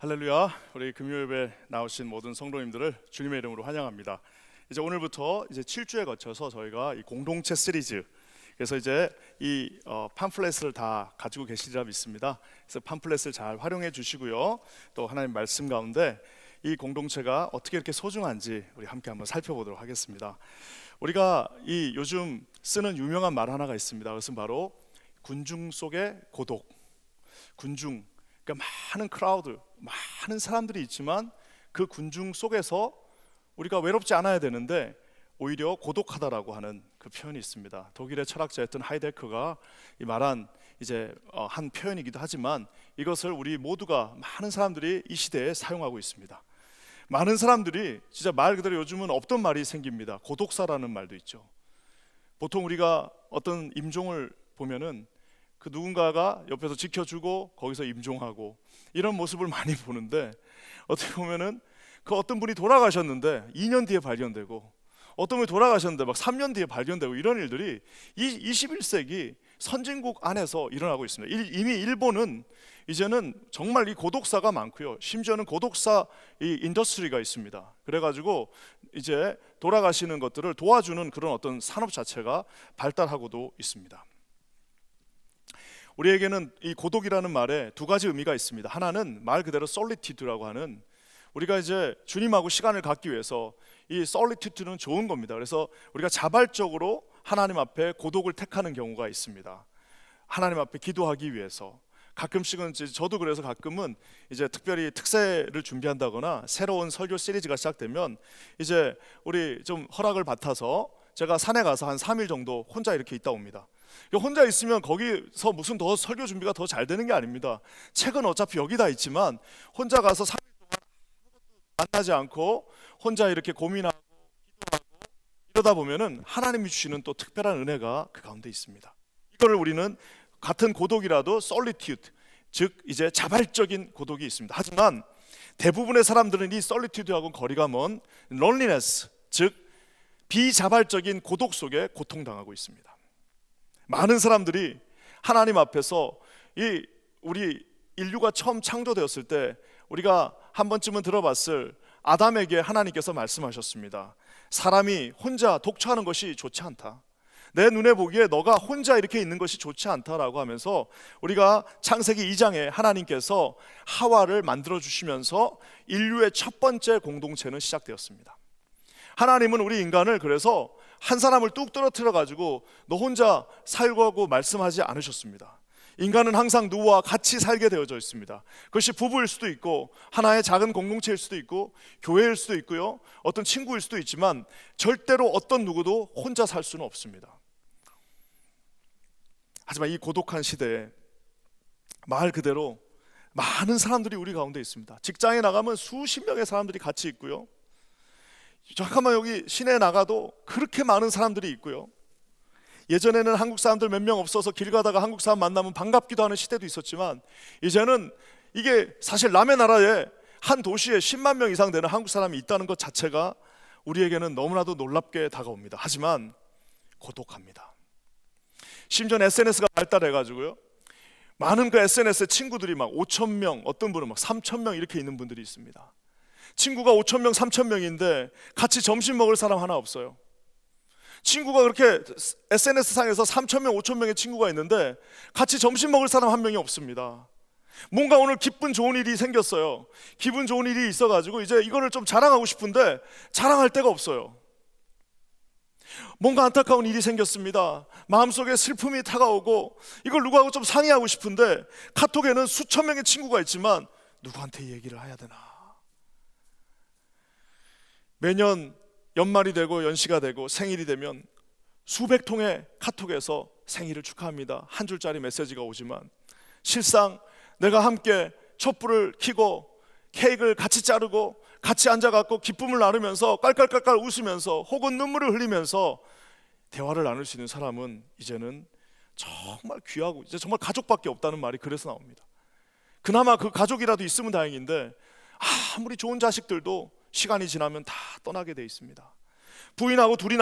할렐루야. 우리 금요일에 나오신 모든 성도님들을 주님의 이름으로 환영합니다. 이제 오늘부터 이제 7주에 거쳐서 저희가 이 공동체 시리즈, 그래서 이제 이 팜플렛을 다 가지고 계시리라 믿습니다. 그래서 팜플렛을 잘 활용해 주시고요. 또 하나님 말씀 가운데 이 공동체가 어떻게 이렇게 소중한지 우리 함께 한번 살펴보도록 하겠습니다. 우리가 이 요즘 쓰는 유명한 말 하나가 있습니다. 그것은 바로 군중 속의 고독. 군중, 그러니까 많은 크라우드, 많은 사람들이 있지만 그 군중 속에서 우리가 외롭지 않아야 되는데 오히려 고독하다라고 하는 그 표현이 있습니다. 독일의 철학자였던 하이데크가 이 말한 이제 한 표현이기도 하지만 이것을 우리 모두가 많은 사람들이 이 시대에 사용하고 있습니다. 많은 사람들이 진짜 말 그대로 요즘은 없던 말이 생깁니다. 고독사라는 말도 있죠. 보통 우리가 어떤 임종을 보면은 그 누군가가 옆에서 지켜주고 거기서 임종하고 이런 모습을 많이 보는데, 어떻게 보면은 그 어떤 분이 돌아가셨는데 2년 뒤에 발견되고 어떤 분이 돌아가셨는데 막 3년 뒤에 발견되고 이런 일들이 이 21세기 선진국 안에서 일어나고 있습니다. 이미 일본은 이제는 정말 이 고독사가 많고요. 심지어는 고독사 이 인더스트리가 있습니다. 그래가지고 이제 돌아가시는 것들을 도와주는 그런 어떤 산업 자체가 발달하고도 있습니다. 우리에게는 이 고독이라는 말에 두 가지 의미가 있습니다. 하나는 말 그대로 솔리티드라고 하는, 우리가 이제 주님하고 시간을 갖기 위해서 이 솔리티드는 좋은 겁니다. 그래서 우리가 자발적으로 하나님 앞에 고독을 택하는 경우가 있습니다. 하나님 앞에 기도하기 위해서. 가끔씩은 저도 그래서 가끔은 이제 특별히 특세를 준비한다거나 새로운 설교 시리즈가 시작되면 이제 우리 좀 허락을 받아서 제가 산에 가서 한 3일 정도 혼자 이렇게 있다 옵니다. 혼자 있으면 거기서 무슨 더 설교 준비가 더 잘 되는 게 아닙니다. 책은 어차피 여기 다 있지만 혼자 가서 3일 동안 만나지 않고 혼자 이렇게 고민하고 기도하고 이러다 보면은 하나님이 주시는 또 특별한 은혜가 그 가운데 있습니다. 이거를 우리는 같은 고독이라도 solitude, 즉 이제 자발적인 고독이 있습니다. 하지만 대부분의 사람들은 이 solitude하고는 거리가 먼 loneliness, 즉 비자발적인 고독 속에 고통당하고 있습니다. 많은 사람들이 하나님 앞에서 우리 인류가 처음 창조되었을 때 우리가 한 번쯤은 들어봤을 아담에게 하나님께서 말씀하셨습니다. 사람이 혼자 독처하는 것이 좋지 않다. 내 눈에 보기에 너가 혼자 이렇게 있는 것이 좋지 않다라고 하면서 우리가 창세기 2장에 하나님께서 하와를 만들어 주시면서 인류의 첫 번째 공동체는 시작되었습니다. 하나님은 우리 인간을 그래서 한 사람을 뚝 떨어뜨려 가지고 너 혼자 살고 말씀하지 않으셨습니다. 인간은 항상 누구와 같이 살게 되어져 있습니다. 그것이 부부일 수도 있고 하나의 작은 공동체일 수도 있고 교회일 수도 있고요, 어떤 친구일 수도 있지만 절대로 어떤 누구도 혼자 살 수는 없습니다. 하지만 이 고독한 시대에 말 그대로 많은 사람들이 우리 가운데 있습니다. 직장에 나가면 수십 명의 사람들이 같이 있고요, 잠깐만 여기 시내에 나가도 그렇게 많은 사람들이 있고요. 예전에는 한국 사람들 몇 명 없어서 길 가다가 한국 사람 만나면 반갑기도 하는 시대도 있었지만 이제는 이게 사실 남의 나라에 한 도시에 10만 명 이상 되는 한국 사람이 있다는 것 자체가 우리에게는 너무나도 놀랍게 다가옵니다. 하지만 고독합니다. 심지어 SNS가 발달해가지고요, 많은 그 SNS에 친구들이 막 5천 명, 어떤 분은 막 3천 명 이렇게 있는 분들이 있습니다. 친구가 5천 명, 3천 명인데 같이 점심 먹을 사람 하나 없어요. 친구가 그렇게 SNS상에서 3천 명, 5천 명의 친구가 있는데 같이 점심 먹을 사람 한 명이 없습니다. 뭔가 오늘 기쁜 좋은 일이 생겼어요. 기분 좋은 일이 있어가지고 이제 이거를 좀 자랑하고 싶은데 자랑할 데가 없어요. 뭔가 안타까운 일이 생겼습니다. 마음속에 슬픔이 다가오고 이걸 누구하고 좀 상의하고 싶은데 카톡에는 수천 명의 친구가 있지만 누구한테 얘기를 해야 되나. 매년 연말이 되고 연시가 되고 생일이 되면 수백 통의 카톡에서 생일을 축하합니다, 한 줄짜리 메시지가 오지만 실상 내가 함께 촛불을 켜고 케이크를 같이 자르고 같이 앉아갖고 기쁨을 나누면서 깔깔깔깔 웃으면서 혹은 눈물을 흘리면서 대화를 나눌 수 있는 사람은 이제는 정말 귀하고 이제 정말 가족밖에 없다는 말이 그래서 나옵니다. 그나마 그 가족이라도 있으면 다행인데 아무리 좋은 자식들도 시간이 지나면 다 떠나게 돼 있습니다. 부인하고 둘을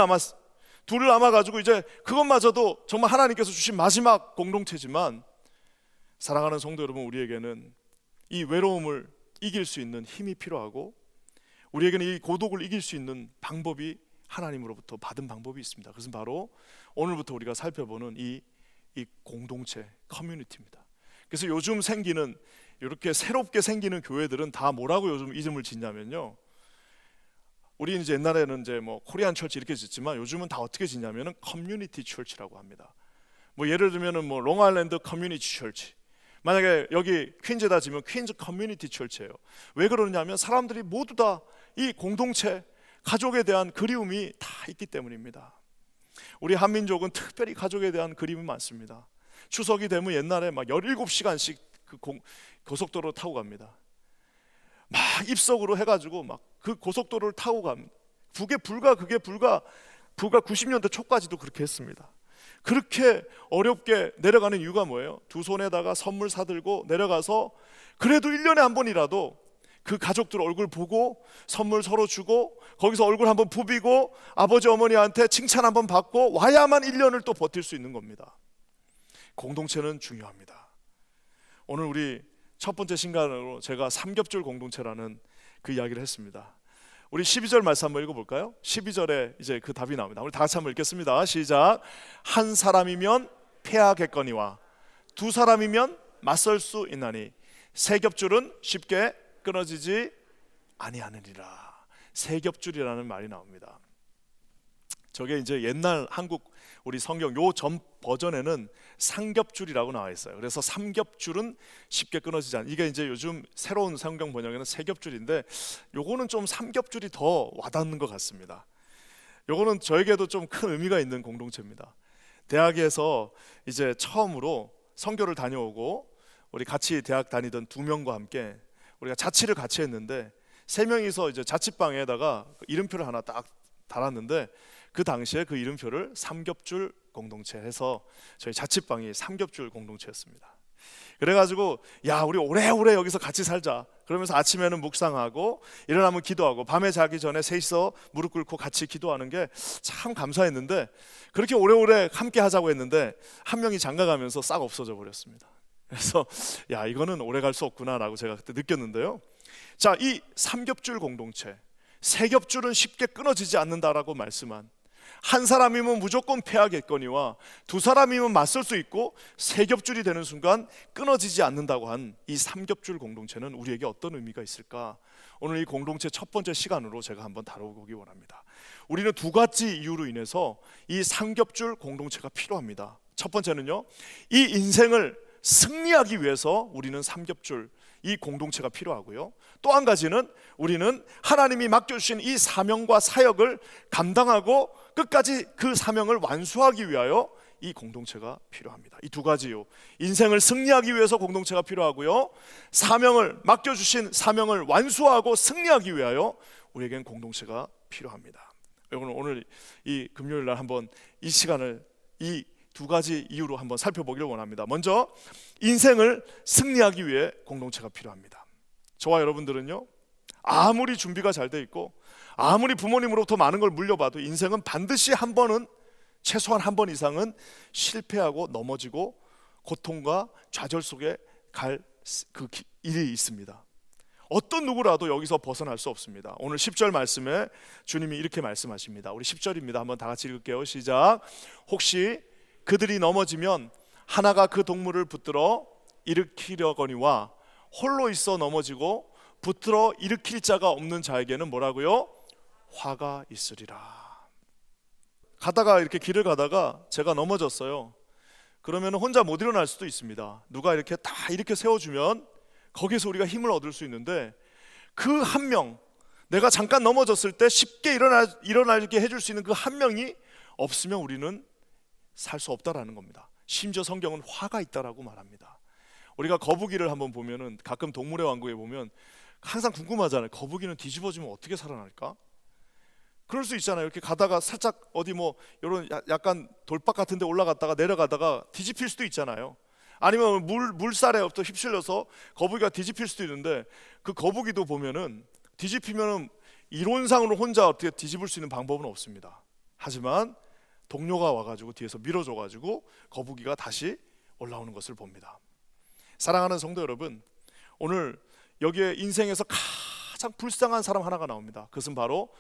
남아가지고 이제 그것마저도 정말 하나님께서 주신 마지막 공동체지만, 사랑하는 성도 여러분, 우리에게는 이 외로움을 이길 수 있는 힘이 필요하고 우리에게는 이 고독을 이길 수 있는 방법이 하나님으로부터 받은 방법이 있습니다. 그것은 바로 오늘부터 우리가 살펴보는 이 공동체, 커뮤니티입니다. 그래서 요즘 생기는 이렇게 새롭게 생기는 교회들은 다 뭐라고 요즘 이름을 짓냐면요, 우리 이제 옛날에는 이제 뭐 코리안 철치 이렇게 짓지만 요즘은 다 어떻게 짓냐면은 커뮤니티 철치라고 합니다. 뭐 예를 들면은 뭐 롱아일랜드 커뮤니티 철치, 만약에 여기 퀸즈에다 지면 퀸즈 커뮤니티 철치예요. 왜 그러냐면 사람들이 모두 다 이 공동체, 가족에 대한 그리움이 다 있기 때문입니다. 우리 한민족은 특별히 가족에 대한 그리움이 많습니다. 추석이 되면 옛날에 막 17시간씩 그 고속도로 타고 갑니다. 막 입석으로 해가지고 막 그 고속도로를 타고 갑니다. 그게 불과 90년대 초까지도 그렇게 했습니다. 그렇게 어렵게 내려가는 이유가 뭐예요? 두 손에다가 선물 사들고 내려가서 그래도 1년에 한 번이라도 그 가족들 얼굴 보고 선물 서로 주고 거기서 얼굴 한번 부비고 아버지 어머니한테 칭찬 한번 받고 와야만 1년을 또 버틸 수 있는 겁니다. 공동체는 중요합니다. 오늘 우리 첫 번째 신간으로 제가 삼겹줄 공동체라는 그 이야기를 했습니다. 우리 12절 말씀 한번 읽어볼까요? 12절에 이제 그 답이 나옵니다. 우리 다 같이 한번 읽겠습니다. 시작. 한 사람이면 패하겠거니와 두 사람이면 맞설 수 있나니 세 겹줄은 쉽게 끊어지지 아니하느니라. 세 겹줄이라는 말이 나옵니다. 저게 이제 옛날 한국 우리 성경 요 전 버전에는 삼겹줄이라고 나와 있어요. 그래서 삼겹줄은 쉽게 끊어지지 않는, 이게 이제 요즘 새로운 성경 번역에는 세 겹줄인데 요거는 좀 삼겹줄이 더 와닿는 것 같습니다. 요거는 저에게도 좀 큰 의미가 있는 공동체입니다. 대학에서 이제 처음으로 선교를 다녀오고 우리 같이 대학 다니던 두 명과 함께 우리가 자취를 같이 했는데 세 명이서 이제 자취방에다가 이름표를 하나 딱 달았는데 그 당시에 그 이름표를 삼겹줄 공동체 해서 저희 자취방이 삼겹줄 공동체였습니다. 그래가지고 야 우리 오래오래 여기서 같이 살자 그러면서 아침에는 묵상하고 일어나면 기도하고 밤에 자기 전에 셋이서 무릎 꿇고 같이 기도하는 게 참 감사했는데 그렇게 오래오래 함께 하자고 했는데 한 명이 장가가면서 싹 없어져 버렸습니다. 그래서 야 이거는 오래 갈 수 없구나 라고 제가 그때 느꼈는데요. 자, 이 삼겹줄 공동체, 세 겹줄은 쉽게 끊어지지 않는다라고 말씀한, 한 사람이면 무조건 패하겠거니와 두 사람이면 맞설 수 있고 세 겹줄이 되는 순간 끊어지지 않는다고 한 이 삼겹줄 공동체는 우리에게 어떤 의미가 있을까? 오늘 이 공동체 첫 번째 시간으로 제가 한번 다뤄보기 원합니다. 우리는 두 가지 이유로 인해서 이 삼겹줄 공동체가 필요합니다. 첫 번째는요, 이 인생을 승리하기 위해서 우리는 삼겹줄 이 공동체가 필요하고요. 또 한 가지는 우리는 하나님이 맡겨주신 이 사명과 사역을 감당하고 끝까지 그 사명을 완수하기 위하여 이 공동체가 필요합니다. 이 두 가지요. 인생을 승리하기 위해서 공동체가 필요하고요. 사명을 맡겨주신 사명을 완수하고 승리하기 위하여 우리에겐 공동체가 필요합니다. 여러분 오늘 이 금요일 날 한번 이 시간을 이 두 가지 이유로 한번 살펴보기를 원합니다. 먼저 인생을 승리하기 위해 공동체가 필요합니다. 저와 여러분들은요, 아무리 준비가 잘 돼 있고 아무리 부모님으로부터 많은 걸 물려봐도 인생은 반드시 한 번은, 최소한 한 번 이상은 실패하고 넘어지고 고통과 좌절 속에 갈 그 일이 있습니다. 어떤 누구라도 여기서 벗어날 수 없습니다. 오늘 10절 말씀에 주님이 이렇게 말씀하십니다. 우리 10절입니다. 한번 다 같이 읽을게요. 시작. 혹시 그들이 넘어지면 하나가 그 동물을 붙들어 일으키려거니와 홀로 있어 넘어지고 붙들어 일으킬 자가 없는 자에게는 뭐라고요? 화가 있으리라. 가다가 이렇게 길을 가다가 제가 넘어졌어요. 그러면 혼자 못 일어날 수도 있습니다. 누가 이렇게 다 이렇게 세워주면 거기서 우리가 힘을 얻을 수 있는데 그 한 명, 내가 잠깐 넘어졌을 때 쉽게 일어나게 해줄 수 있는 그 한 명이 없으면 우리는 살 수 없다라는 겁니다. 심지어 성경은 화가 있다라고 말합니다. 우리가 거북이를 한번 보면은 가끔 동물의 왕국에 보면 항상 궁금하잖아요. 거북이는 뒤집어지면 어떻게 살아날까? 그럴 수 있잖아요. 이렇게 가다가 살짝 어디 뭐 이런 약간 돌박 같은 데 올라갔다가 내려가다가 뒤집힐 수도 있잖아요. 아니면 물살에 휩쓸려서 거북이가 뒤집힐 수도 있는데 그 거북이도 보면은 뒤집히면은 이론상으로 혼자 어떻게 뒤집을 수 있는 방법은 없습니다. 하지만 동료가 와가지고 뒤에서 밀어줘가지고 거북이가 다시 올라오는 것을 봅니다. 사랑하는 성도 여러분, 오늘 여기에 인생에서 가장 불쌍한 사람 하나가 나옵니다. 그것은 바로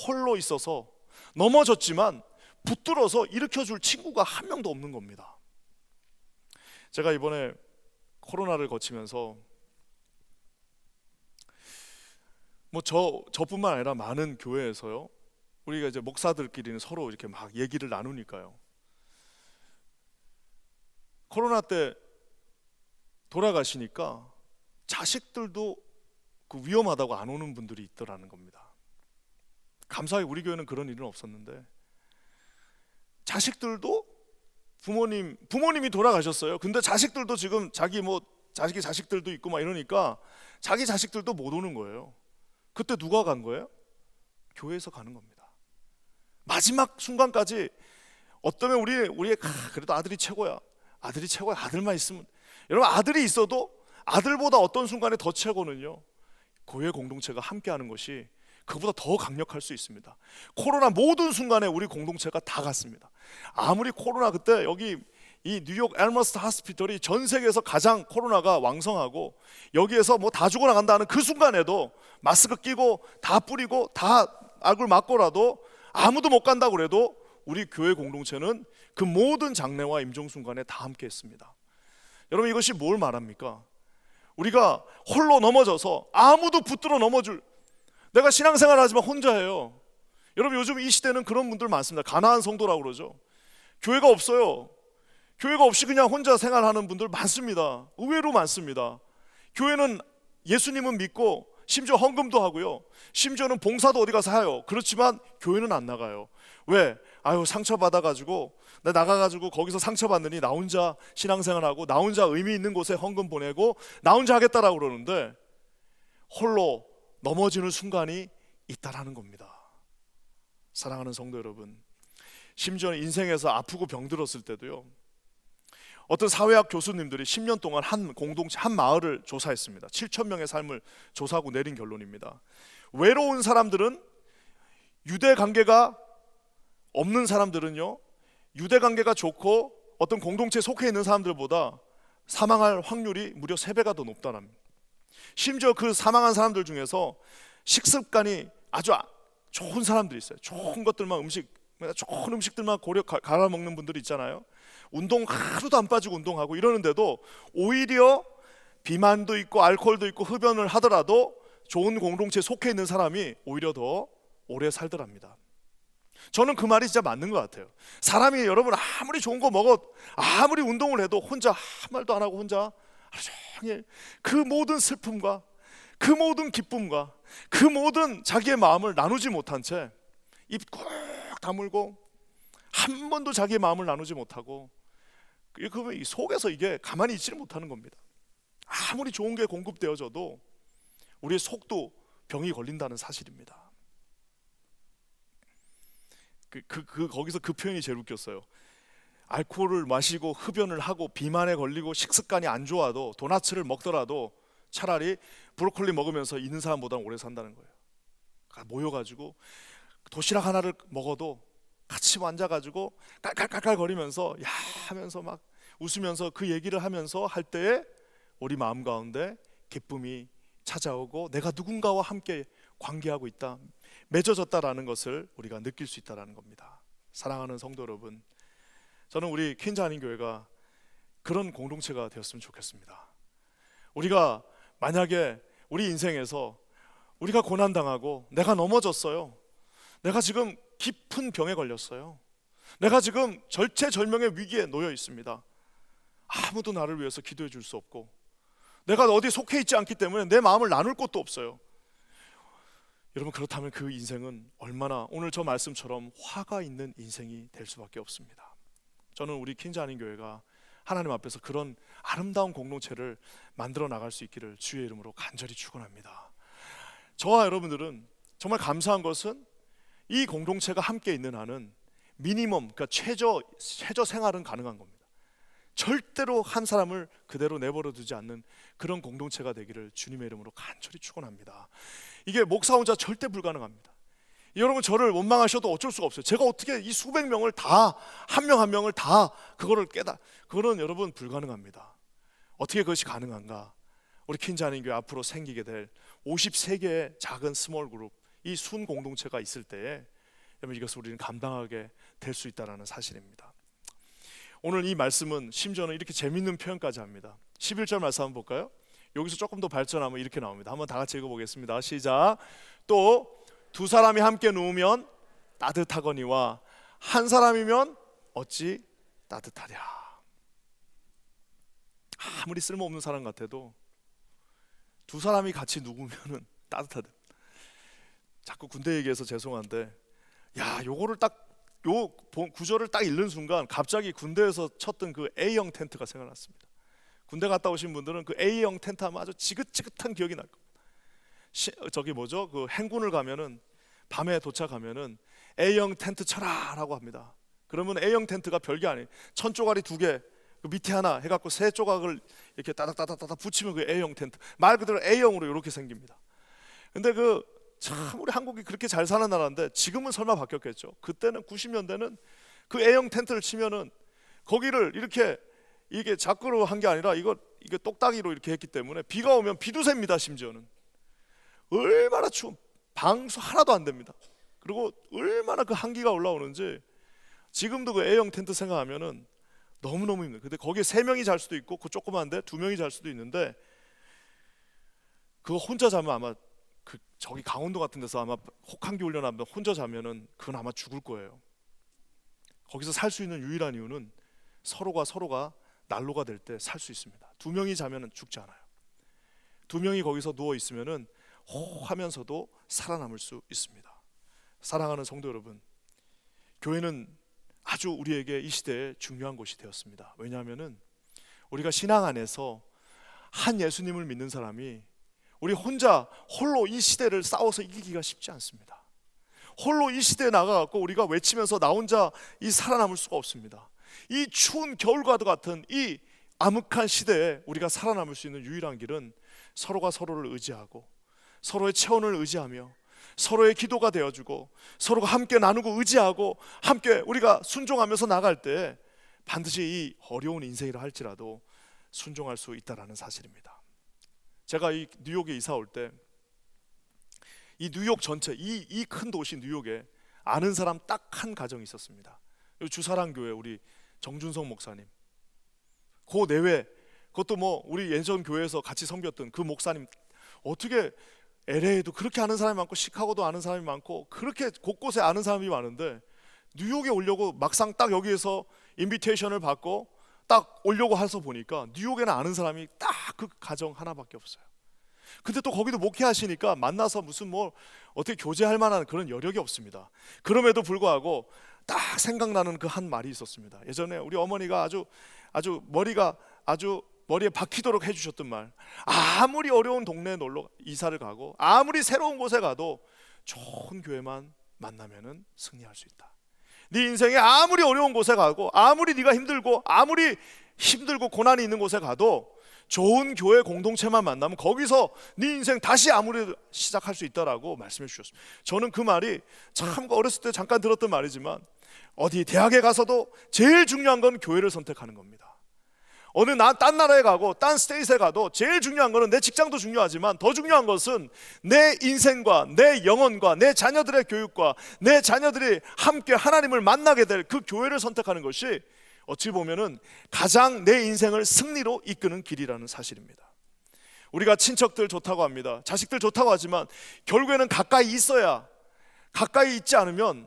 홀로 있어서 넘어졌지만 붙들어서 일으켜줄 친구가 한 명도 없는 겁니다. 제가 이번에 코로나를 거치면서 뭐 저뿐만 아니라 많은 교회에서요, 우리가 이제 목사들끼리는 서로 이렇게 막 얘기를 나누니까요, 코로나 때 돌아가시니까 자식들도 그 위험하다고 안 오는 분들이 있더라는 겁니다. 감사히 우리 교회는 그런 일은 없었는데 자식들도 부모님이 돌아가셨어요. 근데 자식들도 지금 자기 자식들도 있고 막 이러니까 자기 자식들도 못 오는 거예요. 그때 누가 간 거예요? 교회에서 가는 겁니다. 마지막 순간까지 어쩌면 우리의 그래도 아들이 최고야. 아들이 최고야. 아들만 있으면. 여러분, 아들이 있어도 아들보다 어떤 순간에 더 최고는요, 교회 공동체가 함께하는 것이 그보다 더 강력할 수 있습니다. 코로나 모든 순간에 우리 공동체가 다 갔습니다. 아무리 코로나 그때 여기 이 뉴욕 엘머스트 하스피털이 전 세계에서 가장 코로나가 왕성하고 여기에서 뭐 다 죽어나간다는 그 순간에도 마스크 끼고 다 뿌리고 다 얼굴 막고라도 아무도 못 간다고 그래도 우리 교회 공동체는 그 모든 장례와 임종 순간에 다 함께 했습니다. 여러분, 이것이 뭘 말합니까? 우리가 홀로 넘어져서 아무도 붙들어 넘어줄, 내가 신앙생활 하지만 혼자예요. 여러분, 요즘 이 시대는 그런 분들 많습니다. 가나안 성도라고 그러죠. 교회가 없어요. 교회가 없이 그냥 혼자 생활하는 분들 많습니다. 의외로 많습니다. 교회는 예수님은 믿고 심지어 헌금도 하고요, 심지어는 봉사도 어디 가서 해요. 그렇지만 교회는 안 나가요. 왜? 상처받아가지고 나 나가가지고 거기서 상처받느니 나 혼자 신앙생활하고 나 혼자 의미 있는 곳에 헌금 보내고 나 혼자 하겠다라고 그러는데 홀로 넘어지는 순간이 있다라는 겁니다. 사랑하는 성도 여러분, 심지어 인생에서 아프고 병들었을 때도요, 어떤 사회학 교수님들이 10년 동안 한 공동체, 한 마을을 조사했습니다. 7,000명의 삶을 조사하고 내린 결론입니다. 외로운 사람들은, 유대 관계가 없는 사람들은요, 유대 관계가 좋고 어떤 공동체에 속해 있는 사람들보다 사망할 확률이 무려 3배가 더 높다는, 심지어 그 사망한 사람들 중에서 식습관이 아주 좋은 사람들이 있어요. 좋은 것들만 좋은 음식들만 갈아 먹는 분들이 있잖아요. 운동 하루도 안 빠지고 운동하고 이러는데도 오히려 비만도 있고 알코올도 있고 흡연을 하더라도 좋은 공동체에 속해 있는 사람이 오히려 더 오래 살더랍니다. 저는 그 말이 진짜 맞는 것 같아요. 사람이, 여러분, 아무리 좋은 거 아무리 운동을 해도 혼자 한 말도 안 하고 혼자 하루 종일 그 모든 슬픔과 그 모든 기쁨과 그 모든 자기의 마음을 나누지 못한 채 입 꾹 다물고 한 번도 자기의 마음을 나누지 못하고, 그러면 이 속에서 이게 가만히 있지를 못하는 겁니다. 아무리 좋은 게 공급되어져도 우리의 속도 병이 걸린다는 사실입니다. 거기서 그 표현이 제일 웃겼어요. 알코올을 마시고 흡연을 하고 비만에 걸리고 식습관이 안 좋아도 도나츠를 먹더라도 차라리 브로콜리 먹으면서 있는 사람보다 오래 산다는 거예요. 모여가지고 도시락 하나를 먹어도 같이 앉아가지고 깔깔깔깔 거리면서 야 하면서 막 웃으면서 그 얘기를 하면서 할 때에 우리 마음 가운데 기쁨이 찾아오고 내가 누군가와 함께 관계하고 있다, 맺어졌다라는 것을 우리가 느낄 수 있다라는 겁니다. 사랑하는 성도 여러분, 저는 우리 퀸즈 한인교회가 그런 공동체가 되었으면 좋겠습니다. 우리가 만약에 우리 인생에서 우리가 고난당하고 내가 넘어졌어요, 내가 지금 깊은 병에 걸렸어요, 내가 지금 절체절명의 위기에 놓여 있습니다. 아무도 나를 위해서 기도해 줄 수 없고 내가 어디 속해 있지 않기 때문에 내 마음을 나눌 곳도 없어요. 여러분, 그렇다면 그 인생은 얼마나 오늘 저 말씀처럼 화가 있는 인생이 될 수밖에 없습니다. 저는 우리 퀸즈 한인교회가 하나님 앞에서 그런 아름다운 공동체를 만들어 나갈 수 있기를 주의 이름으로 간절히 축원합니다. 저와 여러분들은 정말 감사한 것은 이 공동체가 함께 있는 한은 미니멈, 그러니까 최저 생활은 가능한 겁니다. 절대로 한 사람을 그대로 내버려 두지 않는 그런 공동체가 되기를 주님의 이름으로 간절히 축원합니다. 이게 목사 혼자 절대 불가능합니다. 여러분, 저를 원망하셔도 어쩔 수가 없어요. 제가 어떻게 이 수백 명을 다, 한 명 한 명을 다 그거는 여러분 불가능합니다. 어떻게 그것이 가능한가? 우리 퀸자님 교회 앞으로 생기게 될 53개의 작은 스몰 그룹, 이 순 공동체가 있을 때에 여러분 이것을 우리는 감당하게 될 수 있다는 사실입니다. 오늘 이 말씀은 심지어는 이렇게 재밌는 표현까지 합니다. 11절 말씀 한번 볼까요? 여기서 조금 더 발전하면 이렇게 나옵니다. 한번 다 같이 읽어보겠습니다. 시작. 또 두 사람이 함께 누우면 따뜻하거니와 한 사람이면 어찌 따뜻하랴. 아무리 쓸모없는 사람 같아도 두 사람이 같이 누우면은 따뜻하다. 자꾸 군대 얘기해서 죄송한데, 야, 요거를 딱 요 구절을 딱 읽는 순간 갑자기 군대에서 쳤던 그 A형 텐트가 생각났습니다. 군대 갔다 오신 분들은 그 A형 텐트 하면 아주 지긋지긋한 기억이 날 겁니다. 저기 뭐죠? 그 행군을 가면은 밤에 도착하면은 A형 텐트 쳐라라고 합니다. 그러면 A형 텐트가 별게 아니에요. 천 조각이 두 개, 그 밑에 하나 해갖고 세 조각을 이렇게 따닥따닥따닥 붙이면 그 A형 텐트. 말 그대로 A형으로 이렇게 생깁니다. 근데 참 우리 한국이 그렇게 잘 사는 나라인데 지금은 설마 바뀌었겠죠. 그때는 90년대는 그 A형 텐트를 치면은 거기를 이렇게 이게 자꾸로 한 게 아니라 이게 똑딱이로 이렇게 했기 때문에 비가 오면 비도 셉니다. 심지어는 얼마나 추운, 방수 하나도 안 됩니다. 그리고 얼마나 그 한기가 올라오는지 지금도 그 A형 텐트 생각하면은 너무너무 힘들어요. 근데 거기에 3명이 잘 수도 있고 그 조그만데 2명이 잘 수도 있는데 그거 혼자 자면 아마 저기 강원도 같은 데서 아마 혹한기 훈련하면 혼자 자면은 그건 아마 죽을 거예요. 거기서 살 수 있는 유일한 이유는 서로가 난로가 될 때 살 수 있습니다. 2명이 자면은 죽지 않아요. 2명이 거기서 누워 있으면은 하면서도 살아남을 수 있습니다. 사랑하는 성도 여러분, 교회는 아주 우리에게 이 시대에 중요한 곳이 되었습니다. 왜냐하면은 우리가 신앙 안에서 한 예수님을 믿는 사람이 우리 홀로 이 시대를 싸워서 이기기가 쉽지 않습니다. 홀로 이 시대에 나가갖고 우리가 외치면서 나 혼자 살아남을 수가 없습니다. 이 추운 겨울과도 같은 이 암흑한 시대에 우리가 살아남을 수 있는 유일한 길은 서로가 서로를 의지하고 서로의 체온을 의지하며 서로의 기도가 되어주고 서로가 함께 나누고 의지하고 함께 우리가 순종하면서 나갈 때 반드시 이 어려운 인생이라 할지라도 순종할 수 있다는 사실입니다. 제가 이 뉴욕에 이사 올 때 이 뉴욕 전체 이 큰 도시 뉴욕에 아는 사람 딱 한 가정이 있었습니다. 주사랑교회 우리 정준성 목사님, 그 내외 그것도 뭐 우리 예전 교회에서 같이 섬겼던 그 목사님, 어떻게 LA에도 그렇게 아는 사람이 많고 시카고도 아는 사람이 많고 그렇게 곳곳에 아는 사람이 많은데 뉴욕에 오려고 막상 딱 여기에서 인비테이션을 받고 딱 오려고 해서 보니까 뉴욕에는 아는 사람이 딱 그 가정 하나밖에 없어요. 근데 또 거기도 목회하시니까 만나서 무슨 뭐 어떻게 교제할 만한 그런 여력이 없습니다. 그럼에도 불구하고 딱 생각나는 그 한 말이 있었습니다. 예전에 우리 어머니가 아주 머리에 박히도록 해주셨던 말, 아무리 어려운 동네에 놀러 이사를 가고 아무리 새로운 곳에 가도 좋은 교회만 만나면은 승리할 수 있다. 네 인생에 아무리 어려운 곳에 가고 아무리 네가 힘들고 고난이 있는 곳에 가도 좋은 교회 공동체만 만나면 거기서 네 인생 다시 아무리 시작할 수 있다라고 말씀해 주셨습니다. 저는 그 말이 참 어렸을 때 잠깐 들었던 말이지만 어디 대학에 가서도 제일 중요한 건 교회를 선택하는 겁니다. 딴 나라에 가고 딴 스테이트에 가도 제일 중요한 거는 내 직장도 중요하지만 더 중요한 것은 내 인생과 내 영혼과 내 자녀들의 교육과 내 자녀들이 함께 하나님을 만나게 될 그 교회를 선택하는 것이 어찌 보면은 가장 내 인생을 승리로 이끄는 길이라는 사실입니다. 우리가 친척들 좋다고 합니다. 자식들 좋다고 하지만 결국에는 가까이 있어야, 가까이 있지 않으면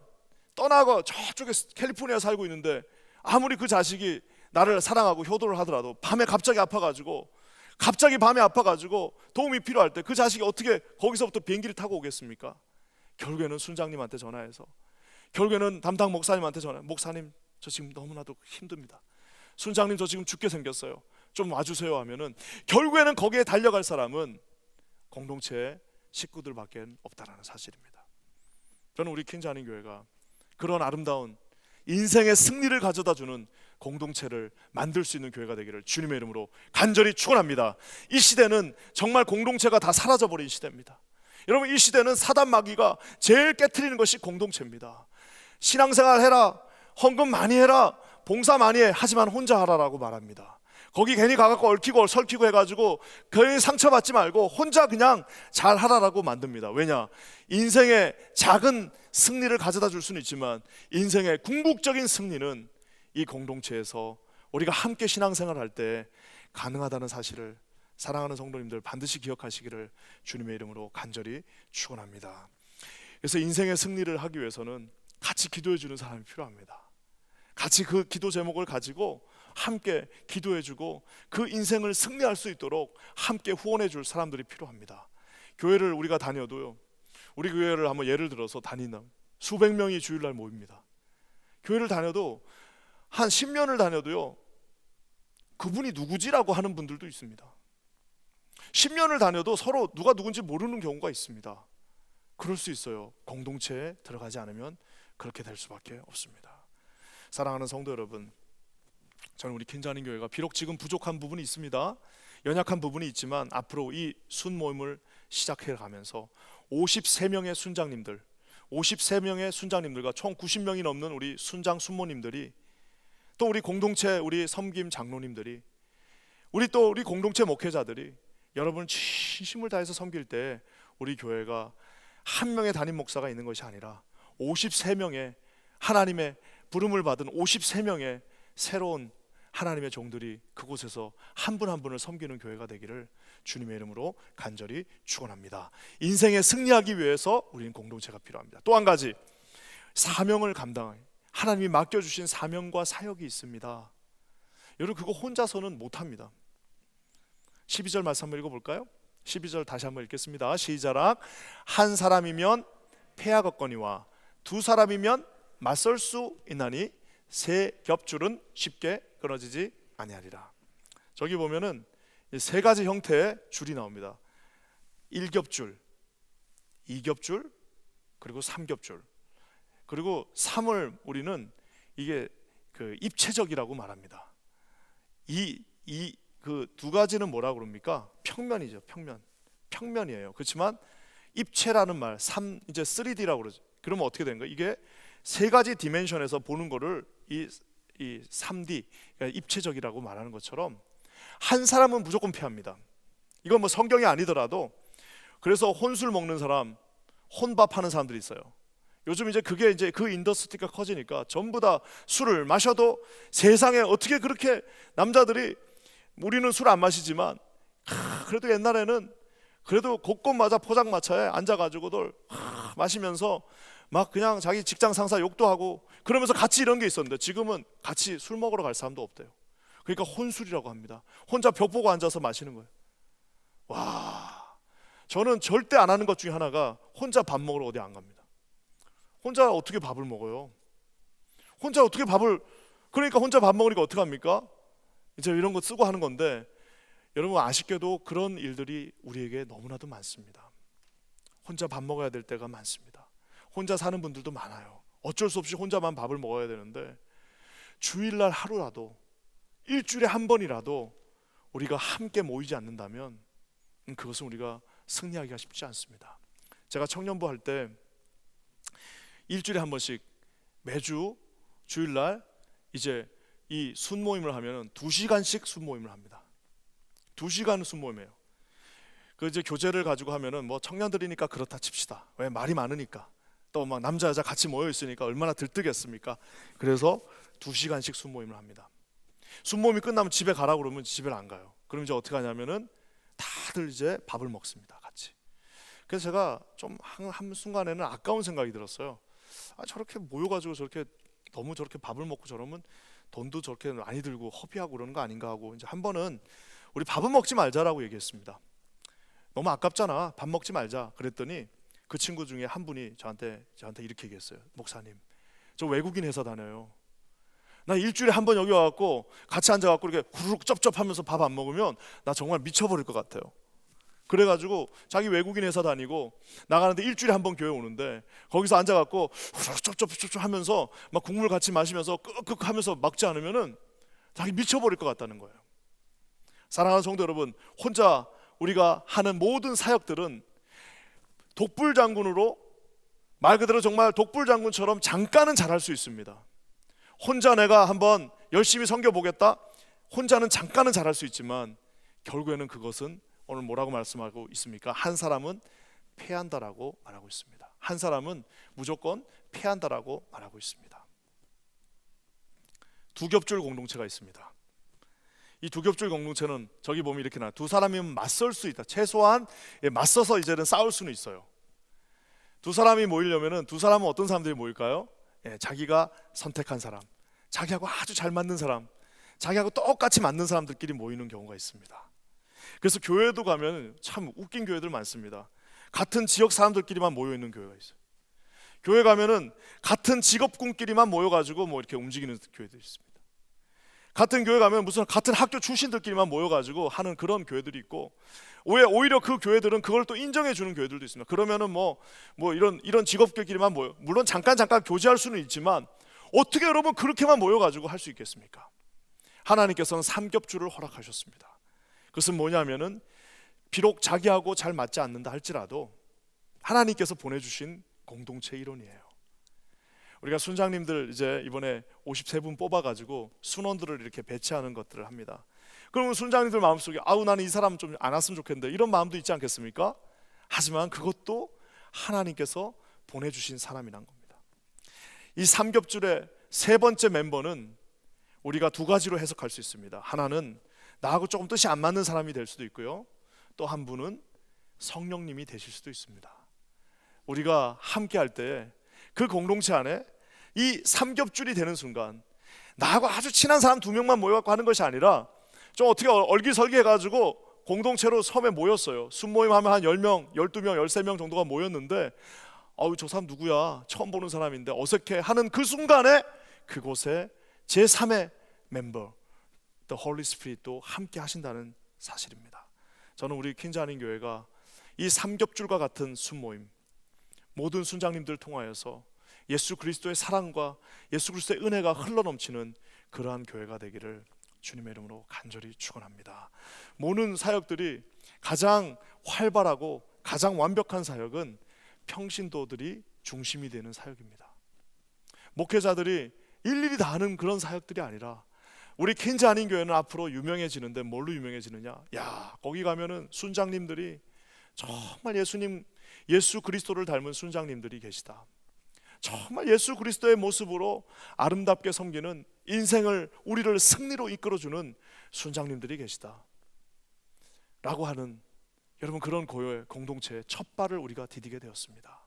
떠나고 저쪽에 캘리포니아 살고 있는데 아무리 그 자식이 나를 사랑하고 효도를 하더라도 밤에 갑자기 밤에 아파가지고 도움이 필요할 때 그 자식이 어떻게 거기서부터 비행기를 타고 오겠습니까? 결국에는 순장님한테 전화해서, 결국에는 담당 목사님한테 전화, 목사님 저 지금 너무나도 힘듭니다. 순장님 저 지금 죽게 생겼어요. 좀 와주세요 하면은 결국에는 거기에 달려갈 사람은 공동체의 식구들밖에 없다라는 사실입니다. 저는 우리 퀸자님 교회가 그런 아름다운 인생의 승리를 가져다주는 공동체를 만들 수 있는 교회가 되기를 주님의 이름으로 간절히 축원합니다. 이 시대는 정말 공동체가 다 사라져버린 시대입니다. 여러분, 이 시대는 사단 마귀가 제일 깨트리는 것이 공동체입니다. 신앙생활 해라, 헌금 많이 해라, 봉사 많이 해, 하지만 혼자 하라라고 말합니다. 거기 괜히 가갖고 얽히고 설키고 해가지고 괜히 상처받지 말고 혼자 그냥 잘 하라라고 만듭니다. 왜냐? 인생의 작은 승리를 가져다 줄 수는 있지만 인생의 궁극적인 승리는 이 공동체에서 우리가 함께 신앙생활을 할 때 가능하다는 사실을 사랑하는 성도님들 반드시 기억하시기를 주님의 이름으로 간절히 축원합니다. 그래서 인생의 승리를 하기 위해서는 같이 기도해 주는 사람이 필요합니다. 같이 그 기도 제목을 가지고 함께 기도해주고 그 인생을 승리할 수 있도록 함께 후원해 줄 사람들이 필요합니다. 교회를 우리가 다녀도요, 우리 교회를 한번 예를 들어서 다니는 수백 명이 주일날 모입니다. 교회를 다녀도 한 10년을 다녀도요, 그분이 누구지라고 하는 분들도 있습니다. 10년을 다녀도 서로 누가 누군지 모르는 경우가 있습니다. 그럴 수 있어요. 공동체에 들어가지 않으면 그렇게 될 수밖에 없습니다. 사랑하는 성도 여러분, 저는 우리 킨자님 교회가 비록 지금 부족한 부분이 있습니다. 연약한 부분이 있지만 앞으로 이 순모임을 시작해 가면서 53명의 순장님들, 53명의 순장님들과 총 90명이 넘는 우리 순장 순모님들이, 또 우리 공동체 우리 섬김 장로님들이, 우리 공동체 목회자들이 여러분 진심을 다해서 섬길 때 우리 교회가 한 명의 담임 목사가 있는 것이 아니라 53명의 하나님의 부름을 받은 53명의 새로운 하나님의 종들이 그곳에서 한 분 한 분을 섬기는 교회가 되기를 주님의 이름으로 간절히 축원합니다. 인생에 승리하기 위해서 우리는 공동체가 필요합니다. 또 한 가지, 사명을 감당해 하나님이 맡겨주신 사명과 사역이 있습니다. 여러분 그거 혼자서는 못합니다. 12절 말씀 한번 읽어볼까요? 12절 다시 한번 읽겠습니다. 시작. 한 사람이면 패하겠거니와 두 사람이면 맞설 수 있나니 세 겹줄은 쉽게 끊어지지 아니하리라. 저기 보면은 세 가지 형태의 줄이 나옵니다. 1겹줄, 2겹줄, 그리고 3겹줄. 그리고 3을 우리는 이게 그 입체적이라고 말합니다. 그 두 가지는 뭐라고 그럽니까? 평면이죠. 평면이에요. 그렇지만 입체라는 말, 이제 3D라고 그러죠. 그러면 어떻게 되는 거예요? 이게 세 가지 디멘션에서 보는 거를 이 3D, 그러니까 입체적이라고 말하는 것처럼 한 사람은 무조건 패합니다. 이건 뭐 성경이 아니더라도, 그래서 혼술 먹는 사람, 혼밥하는 사람들이 있어요. 요즘 이제 그게 이제 그 인더스트리가 커지니까 전부 다 술을 마셔도 세상에 어떻게 그렇게 남자들이, 우리는 술 안 마시지만 그래도 옛날에는 그래도 곳곳마다 포장마차에 앉아가지고들 마시면서 막 그냥 자기 직장 상사 욕도 하고 그러면서 같이 이런 게 있었는데 지금은 같이 술 먹으러 갈 사람도 없대요. 그러니까 혼술이라고 합니다. 혼자 벽 보고 앉아서 마시는 거예요. 와, 저는 절대 안 하는 것 중에 하나가 혼자 밥 먹으러 어디 안 갑니다. 혼자 어떻게 밥을 먹어요? 그러니까 혼자 밥 먹으니까 어떻게 합니까? 이제 이런 거 쓰고 하는 건데, 여러분 아쉽게도 그런 일들이 우리에게 너무나도 많습니다. 혼자 밥 먹어야 될 때가 많습니다. 혼자 사는 분들도 많아요. 어쩔 수 없이 혼자만 밥을 먹어야 되는데, 주일날 하루라도, 일주일에 한 번이라도 우리가 함께 모이지 않는다면 그것은 우리가 승리하기가 쉽지 않습니다. 제가 청년부 할 때 일주일에 한 번씩 매주 주일날 이제 이 순모임을 하면은 2시간씩 순모임을 합니다. 2시간 순모임이에요. 그 이제 교재를 가지고 하면은 뭐 청년들이니까 그렇다 칩시다. 왜 말이 많으니까. 또 막 남자 여자 같이 모여 있으니까 얼마나 들뜨겠습니까? 그래서 2시간씩 순모임을 합니다. 순모임이 끝나면 집에 가라고 그러면 집에 안 가요. 그럼 이제 어떻게 하냐면은 다들 이제 밥을 먹습니다. 같이. 그래서 제가 좀 한 순간에는 아까운 생각이 들었어요. 저렇게 모여가지고 너무 저렇게 밥을 먹고 저러면 돈도 저렇게 많이 들고 허비하고 그러는 거 아닌가 하고, 이제 한 번은 우리 밥은 먹지 말자라고 얘기했습니다. 너무 아깝잖아, 밥 먹지 말자. 그랬더니 그 친구 중에 한 분이 저한테 이렇게 얘기했어요. 목사님, 저 외국인 회사 다녀요. 나 일주일에 한 번 여기 와갖고 같이 앉아갖고 이렇게 후루룩 쩝쩝하면서 밥 안 먹으면 나 정말 미쳐버릴 것 같아요. 그래가지고 자기 외국인 회사 다니고 나가는데 일주일에 한 번 교회 오는데 거기서 앉아갖고 후루룩 쩝쩝 하면서 막 국물 같이 마시면서 끄끄 하면서 먹지 않으면은 자기 미쳐버릴 것 같다는 거예요. 사랑하는 성도 여러분, 혼자 우리가 하는 모든 사역들은 독불장군으로, 말 그대로 정말 독불장군처럼 잠깐은 잘할 수 있습니다. 혼자 내가 한번 열심히 섬겨보겠다, 혼자는 잠깐은 잘할 수 있지만 결국에는 그것은 오늘 뭐라고 말씀하고 있습니까? 한 사람은 패한다라고 말하고 있습니다. 한 사람은 무조건 패한다라고 말하고 있습니다. 두 겹줄 공동체가 있습니다. 이 두 겹줄 공동체는 저기 보면 이렇게 두 사람이면 맞설 수 있다. 최소한 맞서서 이제는 싸울 수는 있어요. 두 사람이 모이려면은 두 사람은 어떤 사람들이 모일까요? 자기가 선택한 사람, 자기하고 아주 잘 맞는 사람, 자기하고 똑같이 맞는 사람들끼리 모이는 경우가 있습니다. 그래서 교회도 가면 참 웃긴 교회들 많습니다. 같은 지역 사람들끼리만 모여 있는 교회가 있어요. 교회 가면은 같은 직업군끼리만 모여가지고 뭐 이렇게 움직이는 교회들이 있습니다. 같은 교회 가면 무슨 같은 학교 출신들끼리만 모여가지고 하는 그런 교회들이 있고, 오히려 그 교회들은 그걸 또 인정해 주는 교회들도 있습니다. 그러면은 뭐 이런 직업들끼리만 모여, 물론 잠깐 교제할 수는 있지만 어떻게 여러분 그렇게만 모여가지고 할 수 있겠습니까? 하나님께서는 삼겹줄을 허락하셨습니다. 그것은 뭐냐면은 비록 자기하고 잘 맞지 않는다 할지라도 하나님께서 보내주신 공동체 일원이에요. 우리가 순장님들 이제 이번에 53분 뽑아가지고 순원들을 이렇게 배치하는 것들을 합니다. 그러면 순장님들 마음속에 아우 나는 이 사람 좀 안 왔으면 좋겠는데 이런 마음도 있지 않겠습니까? 하지만 그것도 하나님께서 보내주신 사람이란 겁니다. 이 삼겹줄의 세 번째 멤버는 우리가 두 가지로 해석할 수 있습니다. 하나는 나하고 조금 뜻이 안 맞는 사람이 될 수도 있고요, 또 한 분은 성령님이 되실 수도 있습니다. 우리가 함께 할 때 그 공동체 안에 이 삼겹줄이 되는 순간 나하고 아주 친한 사람 두 명만 모여갖고 하는 것이 아니라 좀 어떻게 얼기설기 해가지고 공동체로 섬에 모였어요. 순모임 하면 한 10명, 12명, 13명 정도가 모였는데 아우 저 사람 누구야? 처음 보는 사람인데 어색해 하는 그 순간에 그곳에 제3의 멤버 The Holy Spirit도 함께 하신다는 사실입니다. 저는 우리 퀸즈 한인 교회가 이 삼겹줄과 같은 순모임, 모든 순장님들을 통하여서 예수 그리스도의 사랑과 예수 그리스도의 은혜가 흘러넘치는 그러한 교회가 되기를 주님의 이름으로 간절히 축원합니다. 모든 사역들이 가장 활발하고 가장 완벽한 사역은 평신도들이 중심이 되는 사역입니다. 목회자들이 일일이 다 하는 그런 사역들이 아니라 우리 퀸즈 한인 교회는 앞으로 유명해지는데 뭘로 유명해지느냐? 야, 거기 가면은 순장님들이 정말 예수 그리스도를 닮은 순장님들이 계시다. 정말 예수 그리스도의 모습으로 아름답게 섬기는 인생을 우리를 승리로 이끌어주는 순장님들이 계시다 라고 하는 여러분 그런 고요의 공동체의 첫 발을 우리가 디디게 되었습니다.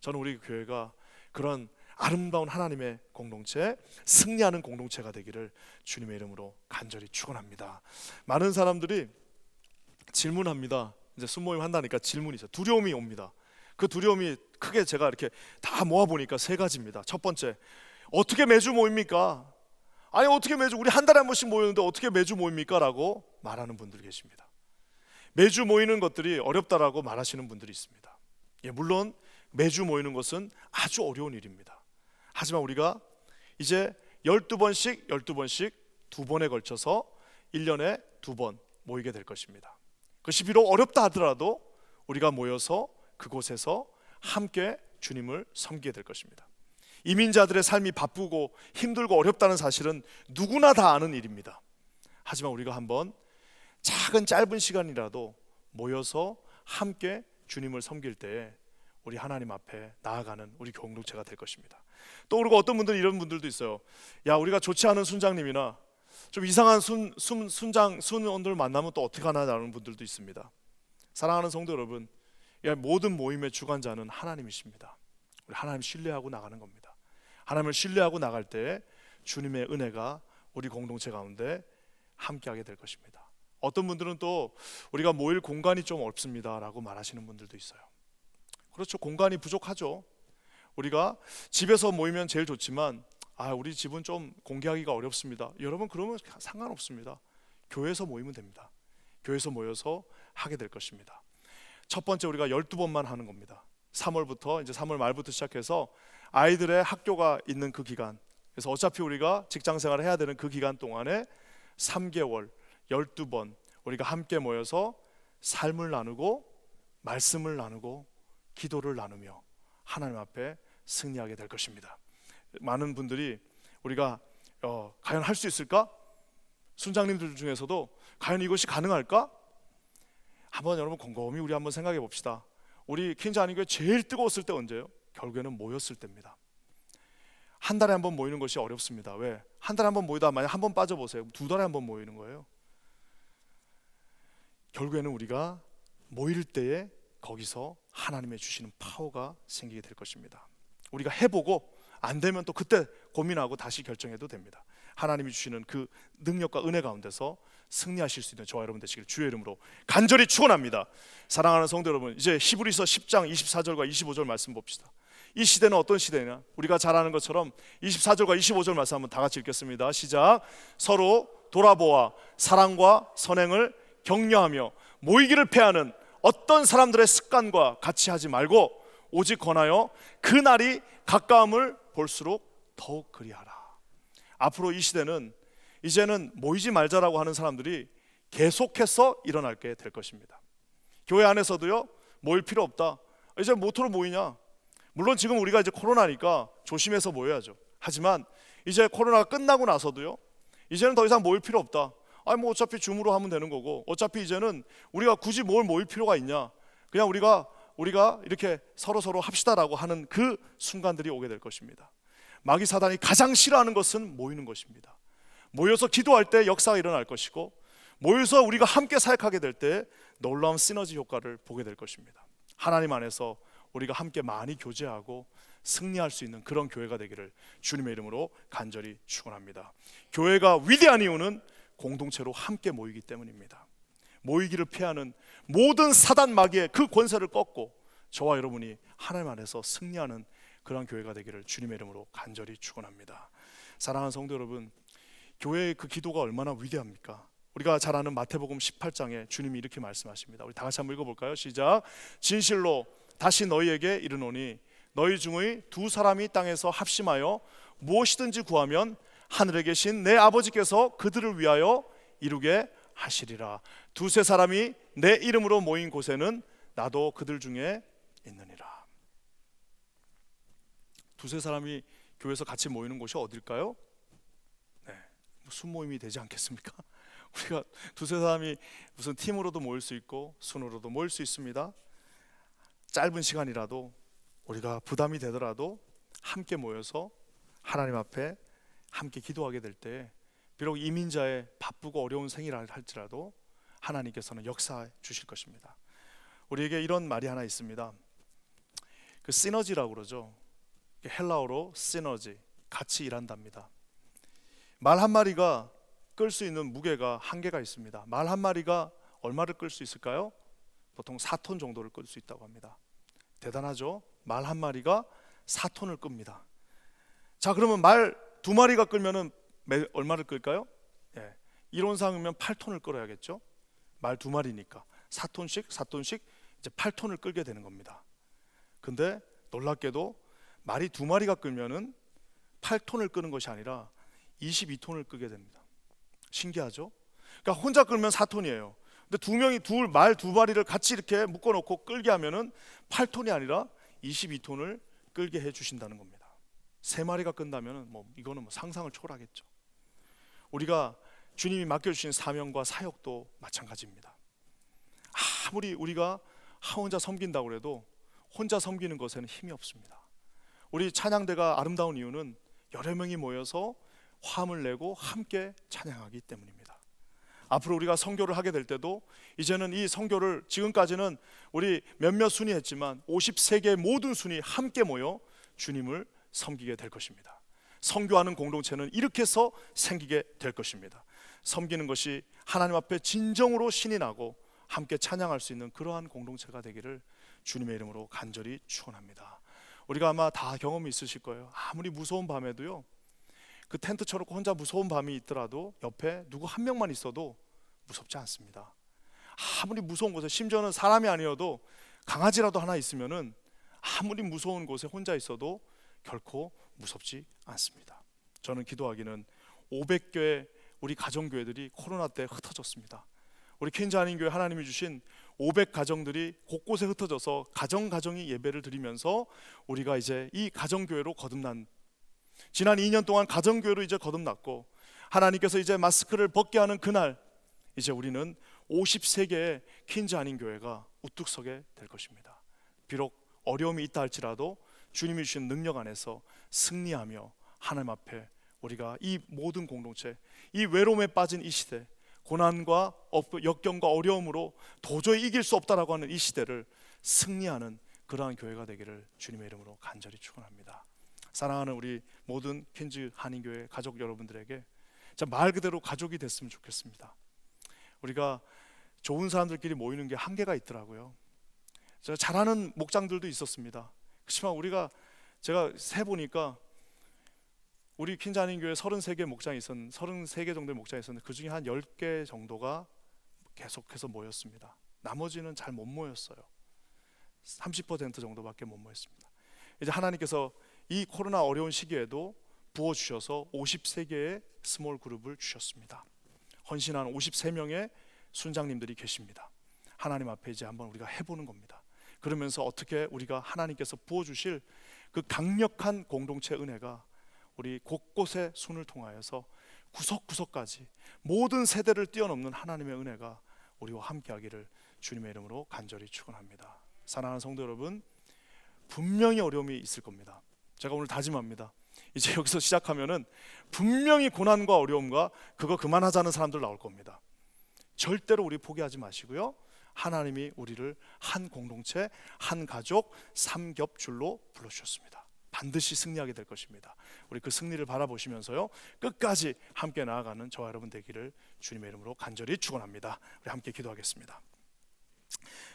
저는 우리 교회가 그런 아름다운 하나님의 공동체, 승리하는 공동체가 되기를 주님의 이름으로 간절히 축원합니다. 많은 사람들이 질문합니다. 이제 순모임 한다니까 질문이 있어요. 두려움이 옵니다. 그 두려움이 크게 제가 이렇게 다 모아보니까 세 가지입니다. 첫 번째, 어떻게 매주 모입니까? 아니 어떻게 매주, 우리 한 달에 한 번씩 모이는데 어떻게 매주 모입니까? 라고 말하는 분들이 계십니다. 매주 모이는 것들이 어렵다라고 말하시는 분들이 있습니다. 물론 매주 모이는 것은 아주 어려운 일입니다. 하지만 우리가 이제 12번씩 두 번에 걸쳐서 1년에 2번 모이게 될 것입니다. 그것이 비록 어렵다 하더라도 우리가 모여서 그곳에서 함께 주님을 섬기게 될 것입니다. 이민자들의 삶이 바쁘고 힘들고 어렵다는 사실은 누구나 다 아는 일입니다. 하지만 우리가 한번 작은 짧은 시간이라도 모여서 함께 주님을 섬길 때에 우리 하나님 앞에 나아가는 우리 공동체가 될 것입니다. 또 그리고 어떤 분들은 이런 분들도 있어요. 야, 우리가 좋지 않은 순장님이나 좀 이상한 순원들 만나면 또 어떻게 하나라는 분들도 있습니다. 사랑하는 성도 여러분, 모든 모임의 주관자는 하나님이십니다. 우리 하나님 신뢰하고 나가는 겁니다. 하나님을 신뢰하고 나갈 때 주님의 은혜가 우리 공동체 가운데 함께하게 될 것입니다. 어떤 분들은 또 우리가 모일 공간이 좀 없습니다 라고 말하시는 분들도 있어요. 그렇죠, 공간이 부족하죠. 우리가 집에서 모이면 제일 좋지만 우리 집은 좀 공개하기가 어렵습니다. 여러분 그러면 상관없습니다. 교회에서 모이면 됩니다. 교회에서 모여서 하게 될 것입니다. 첫 번째, 우리가 12번만 하는 겁니다. 3월부터 이제 3월 말부터 시작해서 아이들의 학교가 있는 그 기간, 그래서 어차피 우리가 직장 생활을 해야 되는 그 기간 동안에 3개월 12번 우리가 함께 모여서 삶을 나누고 말씀을 나누고 기도를 나누며 하나님 앞에 승리하게 될 것입니다. 많은 분들이 우리가 과연 할 수 있을까? 순장님들 중에서도 과연 이것이 가능할까? 한번 여러분 곰곰이 우리 한번 생각해 봅시다. 우리 퀸즈 한인교회 제일 뜨거웠을 때 언제요? 결국에는 모였을 때입니다. 한 달에 한 번 모이는 것이 어렵습니다. 왜? 한 달에 한 번 모이다 만약 한 번 빠져보세요. 두 달에 한 번 모이는 거예요. 결국에는 우리가 모일 때에 거기서 하나님의 주시는 파워가 생기게 될 것입니다. 우리가 해보고 안 되면 또 그때 고민하고 다시 결정해도 됩니다. 하나님이 주시는 그 능력과 은혜 가운데서 승리하실 수 있는 저와 여러분 되시길 주의 이름으로 간절히 축원합니다. 사랑하는 성도 여러분, 이제 히브리서 10장 24절과 25절 말씀 봅시다. 이 시대는 어떤 시대냐? 우리가 잘 아는 것처럼 24절과 25절 말씀 한번 다 같이 읽겠습니다. 시작. 서로 돌아보아 사랑과 선행을 격려하며 모이기를 패하는 어떤 사람들의 습관과 같이 하지 말고 오직 권하여 그 날이 가까움을 볼수록 더욱 그리하라. 앞으로 이 시대는 이제는 모이지 말자라고 하는 사람들이 계속해서 일어나게 될 것입니다. 교회 안에서도요, 모일 필요 없다. 이제 뭐토록 모이냐? 물론 지금 우리가 이제 코로나니까 조심해서 모여야죠. 하지만 이제 코로나가 끝나고 나서도요, 이제는 더 이상 모일 필요 없다. 아니 뭐 어차피 줌으로 하면 되는 거고, 어차피 이제는 우리가 굳이 뭘 모일 필요가 있냐? 그냥 우리가 이렇게 서로 합시다라고 하는 그 순간들이 오게 될 것입니다. 마귀 사단이 가장 싫어하는 것은 모이는 것입니다. 모여서 기도할 때 역사가 일어날 것이고, 모여서 우리가 함께 사역하게 될 때 놀라운 시너지 효과를 보게 될 것입니다. 하나님 안에서 우리가 함께 많이 교제하고 승리할 수 있는 그런 교회가 되기를 주님의 이름으로 간절히 축원합니다. 교회가 위대한 이유는 공동체로 함께 모이기 때문입니다. 모이기를 피하는 모든 사단 마귀의 그 권세를 꺾고 저와 여러분이 하나님 안에서 승리하는 그런 교회가 되기를 주님의 이름으로 간절히 축원합니다. 사랑하는 성도 여러분, 교회의 그 기도가 얼마나 위대합니까? 우리가 잘 아는 마태복음 18장에 주님이 이렇게 말씀하십니다. 우리 다 같이 한번 읽어볼까요? 시작. 진실로 다시 너희에게 이르노니 너희 중의 두 사람이 땅에서 합심하여 무엇이든지 구하면 하늘에 계신 내 아버지께서 그들을 위하여 이루게 하시리라. 두세 사람이 내 이름으로 모인 곳에는 나도 그들 중에 있느니라. 두세 사람이 교회에서 같이 모이는 곳이 어딜까요? 네, 순모임이 되지 않겠습니까? 우리가 두세 사람이 무슨 팀으로도 모일 수 있고 순으로도 모일 수 있습니다. 짧은 시간이라도 우리가 부담이 되더라도 함께 모여서 하나님 앞에 함께 기도하게 될 때 비록 이민자의 바쁘고 어려운 생이라 할지라도 하나님께서는 역사해 주실 것입니다. 우리에게 이런 말이 하나 있습니다. 그 시너지라고 그러죠. 헬라어로 시너지, 같이 일한답니다. 말 한 마리가 끌 수 있는 무게가 한계가 있습니다. 말 한 마리가 얼마를 끌 수 있을까요? 보통 4톤 정도를 끌 수 있다고 합니다. 대단하죠? 말 한 마리가 4톤을 끕니다. 자, 그러면 말 두 마리가 끌면은 얼마를 끌까요? 예, 이론상이면 8톤을 끌어야겠죠? 말 두 마리니까 4톤씩 이제 8톤을 끌게 되는 겁니다. 근데 놀랍게도 말이 두 마리가 끌면은 8톤을 끄는 것이 아니라 22톤을 끄게 됩니다. 신기하죠? 그러니까 혼자 끌면 4톤이에요. 근데 두 명이 말 두 마리를 같이 이렇게 묶어놓고 끌게 하면은 8톤이 아니라 22톤을 끌게 해주신다는 겁니다. 세 마리가 끈다면은 이거는 상상을 초월하겠죠. 우리가 주님이 맡겨주신 사명과 사역도 마찬가지입니다. 아무리 우리가 혼자 섬긴다고 해도 혼자 섬기는 것에는 힘이 없습니다. 우리 찬양대가 아름다운 이유는 여러 명이 모여서 화음을 내고 함께 찬양하기 때문입니다. 앞으로 우리가 선교를 하게 될 때도 이제는 이 선교를 지금까지는 우리 몇몇 순위 했지만 53개의 모든 순위 함께 모여 주님을 섬기게 될 것입니다. 선교하는 공동체는 이렇게 해서 생기게 될 것입니다. 섬기는 것이 하나님 앞에 진정으로 신이 나고 함께 찬양할 수 있는 그러한 공동체가 되기를 주님의 이름으로 간절히 축원합니다. 우리가 아마 다 경험이 있으실 거예요. 아무리 무서운 밤에도요, 그 텐트 쳐놓고 혼자 무서운 밤이 있더라도 옆에 누구 한 명만 있어도 무섭지 않습니다. 아무리 무서운 곳에, 심지어는 사람이 아니어도 강아지라도 하나 있으면은 아무리 무서운 곳에 혼자 있어도 결코 무섭지 않습니다. 저는 기도하기는 500교회 우리 가정교회들이 코로나 때 흩어졌습니다. 우리 퀸즈 한인교회 하나님이 주신 500가정들이 곳곳에 흩어져서 가정이 예배를 드리면서 우리가 이제 이 가정교회로 거듭난, 지난 2년 동안 가정교회로 이제 거듭났고 하나님께서 이제 마스크를 벗게 하는 그날, 이제 우리는 50세계의 퀸즈 한인 교회가 우뚝 서게 될 것입니다. 비록 어려움이 있다 할지라도 주님이 주신 능력 안에서 승리하며 하나님 앞에 우리가 이 모든 공동체, 이 외로움에 빠진 이 시대, 고난과 역경과 어려움으로 도저히 이길 수 없다라고 하는 이 시대를 승리하는 그러한 교회가 되기를 주님의 이름으로 간절히 축원합니다. 사랑하는 우리 모든 퀸즈 한인교회 가족 여러분들에게 말 그대로 가족이 됐으면 좋겠습니다. 우리가 좋은 사람들끼리 모이는 게 한계가 있더라고요. 잘하는 목장들도 있었습니다. 그렇지만 제가 세보니까 우리 퀸즈 한인교회 33개 목장이 있었는데 33개 정도의 목장이 있었는데 그 중에 한 10개 정도가 계속해서 모였습니다. 나머지는 잘 못 모였어요. 30% 정도밖에 못 모였습니다. 이제 하나님께서 이 코로나 어려운 시기에도 부어주셔서 50세계의 스몰 그룹을 주셨습니다. 헌신한 53명의 순장님들이 계십니다. 하나님 앞에 이제 한번 우리가 해보는 겁니다. 그러면서 어떻게 우리가 하나님께서 부어주실 그 강력한 공동체 은혜가 우리 곳곳의 손을 통하여서 구석구석까지 모든 세대를 뛰어넘는 하나님의 은혜가 우리와 함께하기를 주님의 이름으로 간절히 축원합니다. 사랑하는 성도 여러분, 분명히 어려움이 있을 겁니다. 제가 오늘 다짐합니다. 이제 여기서 시작하면은 분명히 고난과 어려움과 그거 그만하자는 사람들 나올 겁니다. 절대로 우리 포기하지 마시고요, 하나님이 우리를 한 공동체, 한 가족, 삼겹줄로 불러주셨습니다. 반드시 승리하게 될 것입니다. 우리 그 승리를 바라보시면서요, 끝까지 함께 나아가는 저와 여러분 되기를 주님의 이름으로 간절히 축원합니다. 우리 함께 기도하겠습니다.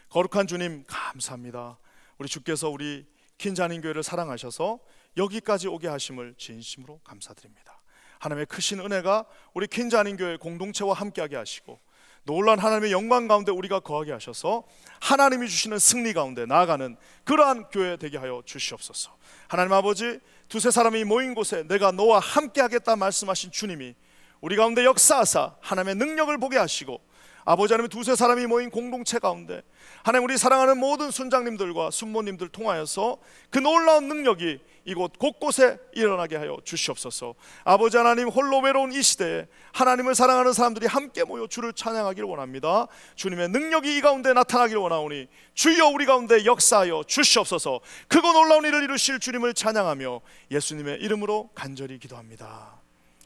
거룩한 주님, 감사합니다. 우리 주께서 우리 퀸즈 한인교회를 사랑하셔서 여기까지 오게 하심을 진심으로 감사드립니다. 하나님의 크신 은혜가 우리 퀸즈 한인교회 공동체와 함께하게 하시고 놀라운 하나님의 영광 가운데 우리가 거하게 하셔서 하나님이 주시는 승리 가운데 나아가는 그러한 교회 되게 하여 주시옵소서. 하나님 아버지, 두세 사람이 모인 곳에 내가 너와 함께하겠다 말씀하신 주님이 우리 가운데 역사하사 하나님의 능력을 보게 하시고, 아버지 하나님, 두세 사람이 모인 공동체 가운데 하나님 우리 사랑하는 모든 순장님들과 순모님들 통하여서 그 놀라운 능력이 이곳 곳곳에 일어나게 하여 주시옵소서. 아버지 하나님, 홀로 외로운 이 시대에 하나님을 사랑하는 사람들이 함께 모여 주를 찬양하기를 원합니다. 주님의 능력이 이 가운데 나타나기를 원하오니 주여 우리 가운데 역사하여 주시옵소서. 크고 놀라운 일을 이루실 주님을 찬양하며 예수님의 이름으로 간절히 기도합니다.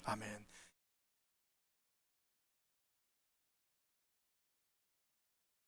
아멘.